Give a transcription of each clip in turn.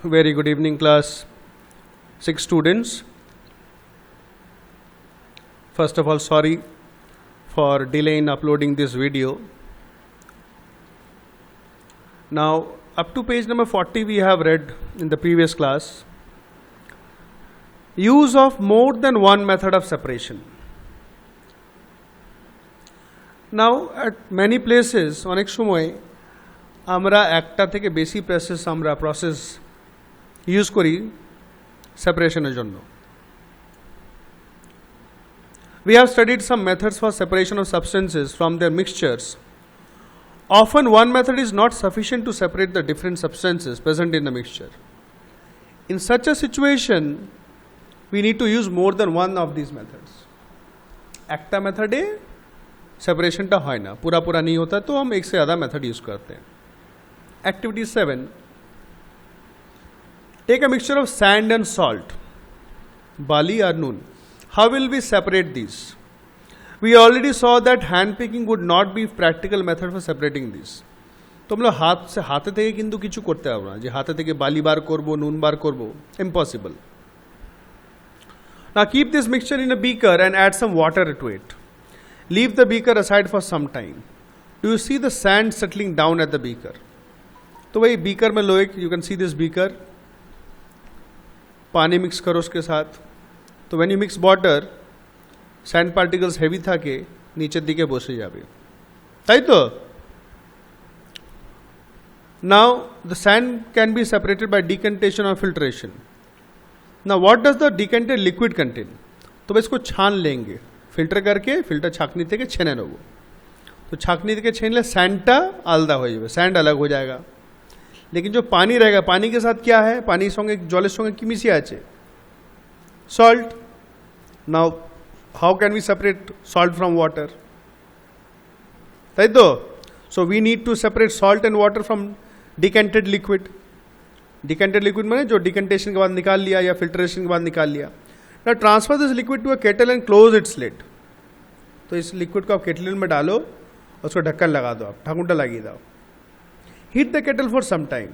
Very good evening, class 6 students. First of all, sorry for delay in uploading this video. Now, up to page number 40 we have read in the previous class. Use of more than one method of separation. Now, at many places অনেক সময় আমরা একটা থেকে বেশি process use করি সেপারেশনের জন্য. We have studied some methods for separation of substances from their mixtures. Often one method is not sufficient to separate the different substances present in the mixture. In such a situation, we need to use more than one of these methods. একটা মেথডে सेपरेशनটা হয় না, पूरा नहीं होता, तो हम एक से ज़्यादा मेथड यूज़ करते हैं. Activity 7. Take a mixture of sand and salt, bali or noon. How will we separate these? We already saw that hand picking would not be practical method for separating these. तो हम लोग हाथे থেকে কিন্তু কিছু করতে হবে না, যে হাতে থেকে বালি বার করব, নুন বার করব, impossible. Now keep this mixture in a beaker and add some water to it. Leave the beaker aside for some time. Do you see the sand settling down at the beaker? तो वही beaker में लोहे, you can see this beaker. पानी mix करो उसके साथ. तो when you mix water, sand particles heavy থাকে नीचे दिके बसे जाबे, ताई तो. Now the sand can be separated by decantation or filtration. Now what does the decanted liquid contain? तो इसको छान लेंगे, फिल्टर करके फिल्टर छाकनी থেকে छेने নেব. तो छाकनी থেকে छेनले सैंडটা আলাদা হয়ে যাবে, सैंड अलग हो जाएगा. लेकिन जो पानी रहेगा, पानी के साथ क्या है, पानी संगे जलेर संगे কি মিশিয়ে আছে, salt. Now how can we separate salt from water? তাই তো. So we need to separate salt and water from decanted liquid. Decanted liquid माने जो decantation के बाद निकाल लिया या filtration के बाद निकाल लिया. Now transfer this liquid to a kettle and close its lid. तो इस लिक्विड को आप केटल में डालो, उसको ढक्कन लगा दो, आप ढक्कन लगा दो. Heat the kettle for some time.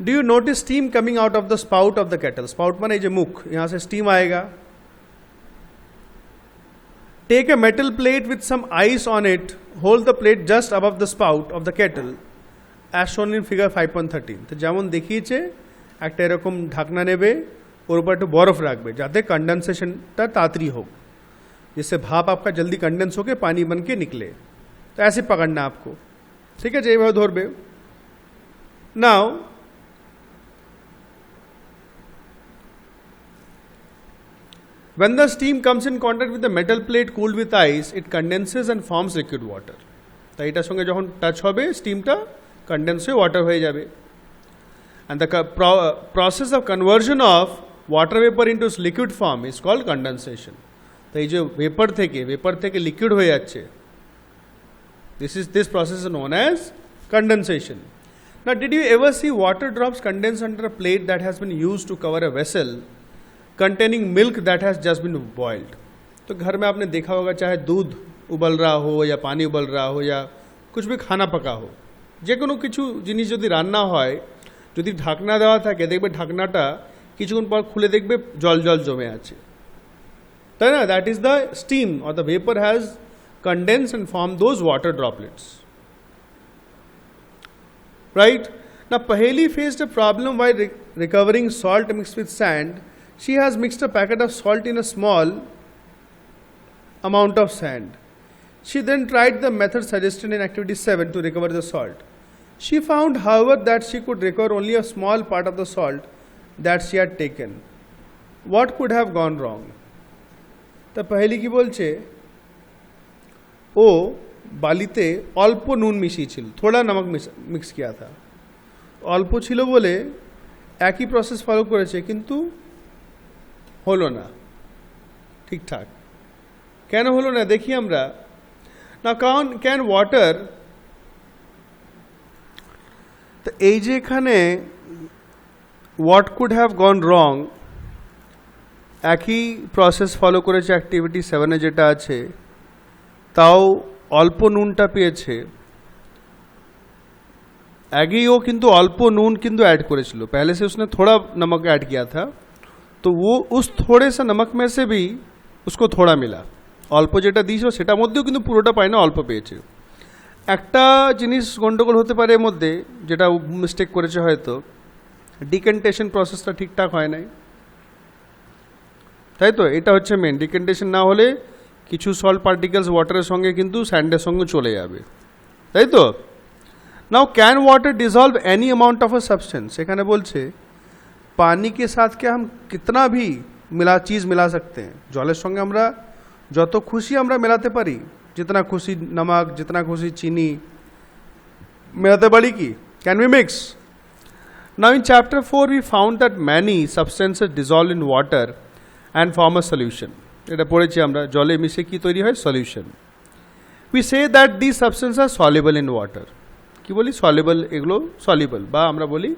Do you notice steam coming out of the spout of the kettle? Spout माने जो मुख, यहाँ से steam आएगा. Take a metal plate with some ice on it. Hold the plate just above the spout of the kettle, as shown in figure 5.13. तो যেমন দেখিয়েছে, একটা এরকম ঢাকনা নেবে, और ऊपर একটু বরফ রাখবে যাতে কন্ডেন্সেশনটা তাড়াতাড়ি হোক, जिससे भाप आपका जल्दी कंडेंस होकर पानी बन के निकले. तो ऐसे पकड़ना आपको, ठीक है, যেভাবে ধরবে. Now when the steam comes in contact with the metal plate cooled with ice, it condenses and forms liquid water. তাই এটার সঙ্গে যখন টাচ হবে স্টিমটা কন্ডেন্স হয়ে ওয়াটার হয়ে যাবে. and the process of conversion of water vapor into its liquid form is called condensation. तो ये जो वेपर থেকে লিকুইড হয়ে যাচ্ছে, this process is known as condensation. Now did you ever see water drops condense under a plate that has been used to cover a vessel containing milk that has just been boiled? तो घर में आपने देखा होगा, चाहे दूध उबल रहा हो या पानी उबल रहा हो या कुछ भी खाना पका हो, যে কোনো কিছু জিনিস যদি রান্না হয়, যদি ঢাকনা দেওয়া থাকে দেখবে ঢাকনাটা কিছুক্ষণ পর খুলে দেখবে জল জল জমে আছে, তাই না? That is the steam or the vapor has condensed and formed those water droplets, right? Now Paheli faced a problem while recovering salt mixed with sand. She has mixed a packet of salt in a small amount of sand. She then tried the method suggested in activity 7 to recover the salt. She found, however, that she could recover only a small part of the salt that she had taken. What could have gone wrong? तो पहली की बोलছে ও বালিতে অল্প নুন মিশিয়েছিল, थोड़ा नमक mix किया था. অল্প ছিল বলে একই প্রসেস ফলো করেছে, কিন্তু হলো না ঠিকঠাক. কেন হলো না দেখি আমরা. Now can water, তো এই যে এখানে what could have gone wrong, একই প্রসেস ফলো করেছে অ্যাক্টিভিটি 7 যেটা আছে, তাও অল্প নুনটা পেয়েছে. आगे वो किंतु अल्पो नून किंतु ऐड करेছিল, पहले से उसने थोड़ा नमक ऐड किया था, तो वो उस थोड़े सा नमक में से भी उसको थोड़ा मिला, অল্প যেটা দিয়েছিল সেটার মধ্যেও কিন্তু পুরোটা পায় না, অল্প পেয়েছে। একটা জিনিস গন্ডগোল হতে পারে এর মধ্যে, যেটা মিস্টেক করেছে হয়তো, ডিকেন্টেশন প্রসেসটা ঠিকঠাক হয় নাই, তাই তো? এটা হচ্ছে মেন। ডিকেন্টেশন না হলে কিছু সল্ট পার্টিকেলস ওয়াটারের সঙ্গে কিন্তু স্যান্ডের সঙ্গে চলে যাবে, তাই তো? Now can water dissolve any amount of a substance, এখানে বলছে पानी के साथ क्या हम कितना भी चीज़ मिला सकते हैं, জলের সঙ্গে আমরা যত খুশি আমরা মেলাতে পারি, जितना खुशी नमक जितना खुशी चीनी मेलाते पारी की, can we mix? Now in chapter 4 we found that many substances dissolve in water and form a solution, এটা পড়েছি আমরা, জলে মিশে কি তৈরি হয়? Solution. We say that the substance are soluble in water, কি বলি? সলিউবল, এগুলো সলিউবল, বা আমরা বলি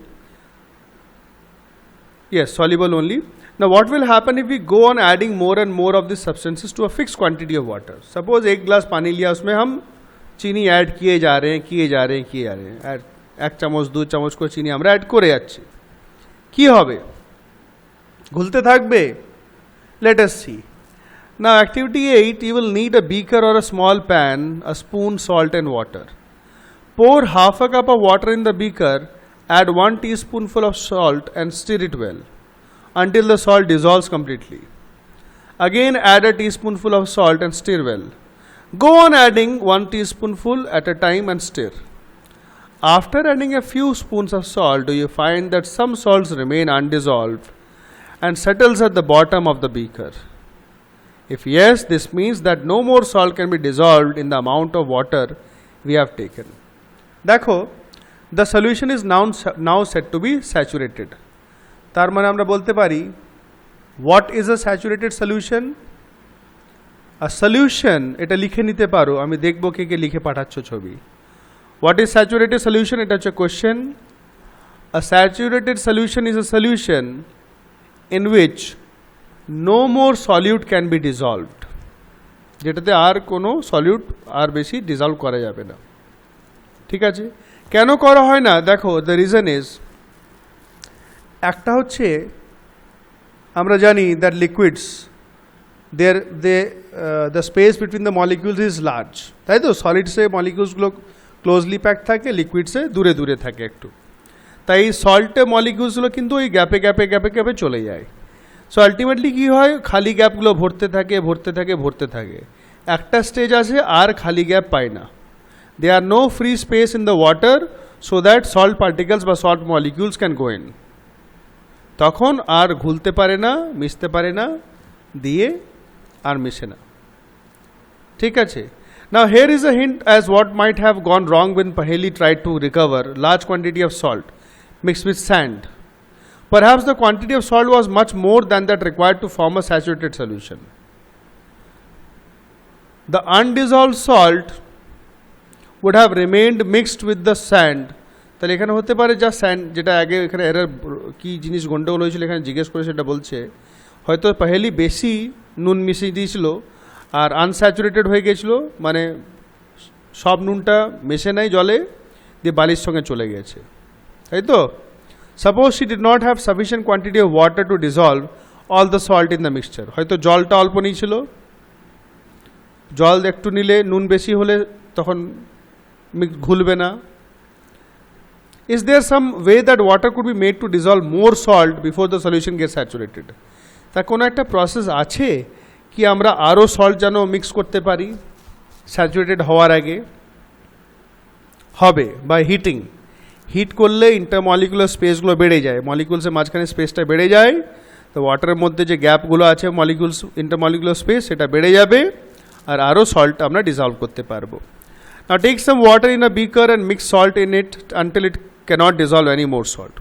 yes soluble only. Now what will happen if we go on adding more and more of these substances to a fixed quantity of water? Suppose एक गिलास पानी लिया, उसमें हम चीनी ऐड किए जा रहे हैं, एक চামচ 2 চামচ করে চিনি আমরা অ্যাড করে যাচ্ছি, কি হবে? ঘুলতে থাকবে? Let us see. Now activity 8, you will need a beaker or a small pan, a spoon, salt and water. Pour half a cup of water in the beaker, add 1 teaspoonful of salt and stir it well until the salt dissolves completely. Again add a teaspoonful of salt and stir well. Go on adding 1 teaspoonful at a time and stir. After adding a few spoons of salt, do you find that some salts remain undissolved and settles at the bottom of the beaker? If yes, this means that no more salt can be dissolved in the amount of water we have taken. देखो, the solution is now said to be saturated. तार माने আমরা বলতে পারি, what is a saturated solution? A solution, এটা লিখে নিতে পারো, আমি দেখবো কে কে লিখে পাঠাচ্ছ ছবি। What is saturated solution? এটা হচ্ছে question. A saturated solution is a solution in which no more solute can be dissolved, যেটাতে আর কোনো সলিউট আর বেশি ডিজলভ করা যাবে না, ঠিক আছে? কেন করা হয় না? দেখো, দ্য রিজন ইজ, একটা হচ্ছে আমরা জানি that liquids the space between the molecules is large, তাই তো? সলিডসে মলিকিউলসগুলো ক্লোজলি প্যাক থাকে, লিকুইডসে দূরে দূরে থাকে একটু, তাই সল্টে মলিকিউলসগুলো কিন্তু ওই গ্যাপে গ্যাপে গ্যাপে গ্যাপে চলে যায়। সো আলটিমেটলি কী হয়? খালি গ্যাপগুলো ভরতে থাকে ভরতে থাকে ভরতে থাকে, একটা স্টেজ আছে আর খালি গ্যাপ পায় না। There are no free space in the water so that salt particles বা salt molecules can go in. তখন আর ঘুলতে পারে না, মিশতে পারে না, দিয়ে আর মিশে না, ঠিক আছে? Now here is a hint as what might have gone wrong when Paheli tried to recover large quantity of salt mixed with sand. Perhaps the quantity of salt was much more than that required to form a saturated solution. The undissolved salt would have remained mixed with the sand. তাহলে এখানে হতে পারে যা sand, যেটা আগে এখানে error কী জিনিস গন্ডগোল হয়েছিল এখানে জিজ্ঞেস করে, সেটা বলছে হয়তো পহেলি বেশি নুন মিশিয়ে দিয়েছিল আর আনস্যাচুরেটেড হয়ে গেছিল, মানে সব নুনটা মেশে নাই জলে, দিয়ে বালির সঙ্গে চলে গেছে, তাই তো? Suppose she did not have sufficient quantity of water to dissolved all the salt in the mixture, হয়তো জলটা অল্প নিয়েছিল, জল একটু নিলে নুন বেশি হলে তখন ঘুলবে না। Is there some way that water could be made to dissolve more salt before the solution gets saturated? তা কোনো একটা প্রসেস আছে কি আমরা আরও সল্ট যেন মিক্স করতে পারি স্যাচুরেটেড হওয়ার আগে? হবে, বাই হিটিং। হিট করলে ইন্টারমলিকুলার স্পেসগুলো বেড়ে যায়, মলিকুলসের মাঝখানে স্পেসটা বেড়ে যায়, তো ওয়াটারের মধ্যে যে গ্যাপগুলো আছে মলিকুলস ইন্টারমলিকুলার স্পেস, সেটা বেড়ে যাবে আর আরও সল্ট আমরা ডিসলভ করতে পারবো। Now take some water in a beaker and mix salt in it until it cannot dissolve any more salt.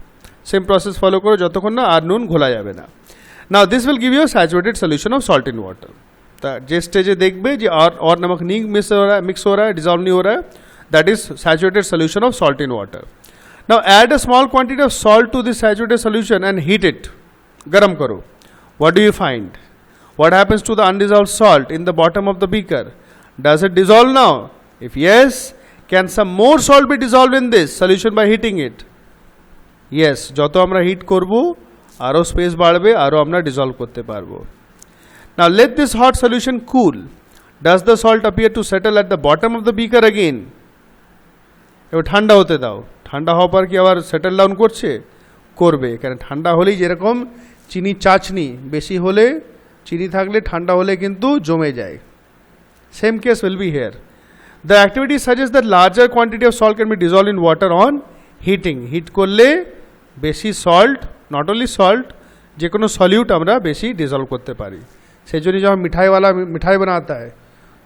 Same process follow करो যতক্ষণ না আর নুন ঘোলা যাবে না। Now this will give you a saturated solution of salt in water. তা যে স্টেজে দেখবে যে और नमक नहीं मिक्स हो रहा है, डिजॉल्व नहीं हो रहा है, that is saturated solution of salt in water. Now add a small quantity of salt to this saturated solution and heat it. गरम करो. What do you find? What happens to the undissolved salt in the bottom of the beaker? Does it dissolve now? If yes, Can some more salt be dissolved in this solution by heating it? Yes, যত আমরা hit করব আরও space বাড়বে, আরও আমরা dissolved করতে পারবো। Now let this hot solution cool. Does the salt appear to settle at the bottom of the beaker again? এবার ঠান্ডা হতে দাও, ঠান্ডা হওয়ার পর কি আবার সেটেল ডাউন করছে? করবে, কারণ ঠান্ডা হলেই যেরকম চিনি চাচনি বেশি হলে চিনি থাকলে ঠান্ডা হলে কিন্তু জমে যায়। Same case will be here. The activity suggest that larger quantity of salt can be dissolve in water on heating. Heat করলে বেশি সল্ট, নট অনলি সল্ট, যে কোনো সলিউট আমরা বেশি ডিজলভ করতে পারি। সেই জন্য যখন মিঠাইওয়ালা মিঠাই বানাতা है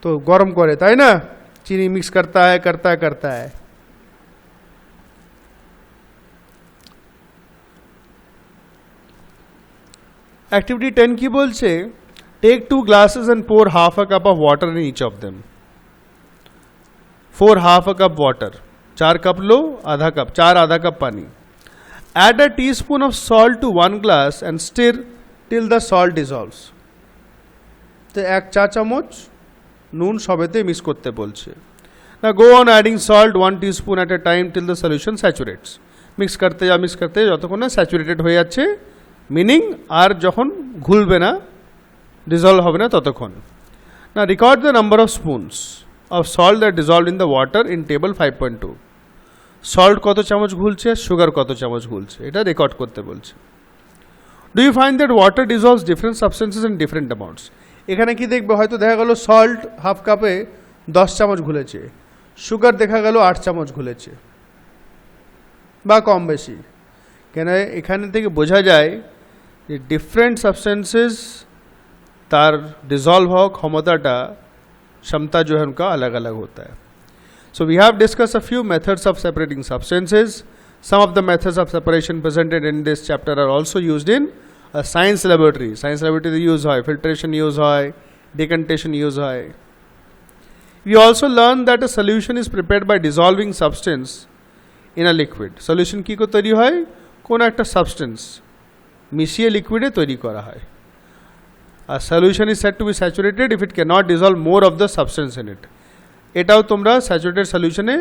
তো গরম করে, তাই না? চিনি মিক্স করতা है करता है। Activity 10 की बोलছে take 2 glasses and pour half a cup of water in each of them. For half a cup water, 4 cup लो, आधा कप, 4 आधा कप पानी। Add a teaspoon of salt to 1 glass and stir till the salt dissolves. तो 1 চা চামচ নুন সবেতে mix করতে বলছে। Now go on adding salt 1 teaspoon at a time till the solution saturates. Mix করতে যতক্ষণ না স্যাচুরেটেড হয়ে যাচ্ছে, মিনিং আর যখন ঘুলবে না, ডিজলভ হবে না ততক্ষণ। Now record the number of spoons of salt that dissolved in the water in table 5.2. Salt কত চামচ ঘুলছে, সুগার কত চামচ ঘুলছে, এটা রেকর্ড করতে বলছে। Do you find that water dissolves different substances in different amounts? এখানে কি দেখবে, হয়তো দেখা গেল সল্ট হাফ কাপে 10 চামচ ঘুলেছে, সুগার দেখা গেল 8 চামচ ঘুলেছে, বা কম বেশি। কেন এখানে থেকে বোঝা যায় যে ডিফারেন্ট সাবস্টেন্সেস তার डिजॉल्व हो क्षमता क्षमता जो है उनका अलग अलग होता है। So we have discussed a few methods of separating substances. Some of the methods of separation presented in this chapter are also used in a science laboratory. Science laboratory use hoy, filtration use hoy, decantation use hoy. We also learned that a solution is prepared by dissolving substance in a liquid. Solution কি করে তৈরি হয়? কোন একটা substance মিশিয়ে লিকুইডে তৈরি করা হয়। A solution is said to be saturated if it cannot dissolve more of the substance in it. এটাও তোমরা স্যাচুরেটেড সলিউশনে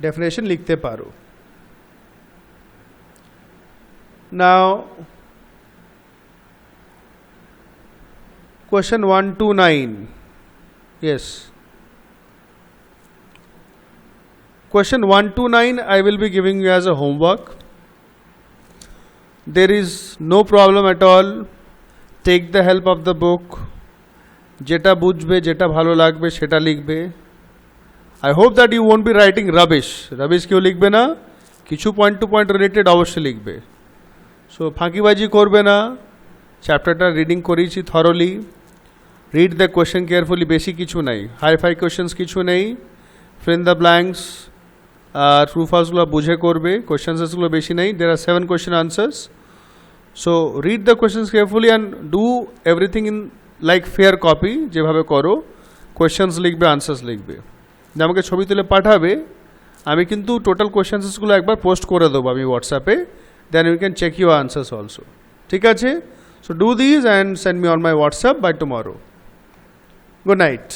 ডেফিনেশন লিখতে পারো। নাও question 129. Yes, question 129 I will be giving you as a homework. There is no problem at all. Take the help of the book. যেটা বুঝবে, যেটা ভালো লাগবে সেটা লিখবে। I hope that you won't be writing rubbish. Rubbish কেউ লিখবে না, কিছু পয়েন্ট টু পয়েন্ট রিলেটেড অবশ্যই লিখবে। সো ফাঁকিবাজি করবে না। চ্যাপ্টারটা রিডিং করিয়েছি thoroughly. Read the question carefully, বেশি কিছু নেই, হাই কোয়েশ্চেন্স কিছু নেই। Fill in the blanks, true ফলসগুলো বুঝে করবে, কোয়েশ্চেন্সগুলো বেশি নেই। There are 7 question answers. So read the questions carefully and do everything in like fair copy, যেভাবে করো। কোয়েশ্চেন্স লিখবে, আনসার্স লিখবে, আমাকে ছবি তুলে পাঠাবে। আমি কিন্তু টোটাল কোয়েশ্চেন্সগুলো একবার পোস্ট করে দেবো আমি হোয়াটসঅ্যাপে, then you can check your answers also. ঠিক আছে? So do this and send me on my WhatsApp by tomorrow. Good night.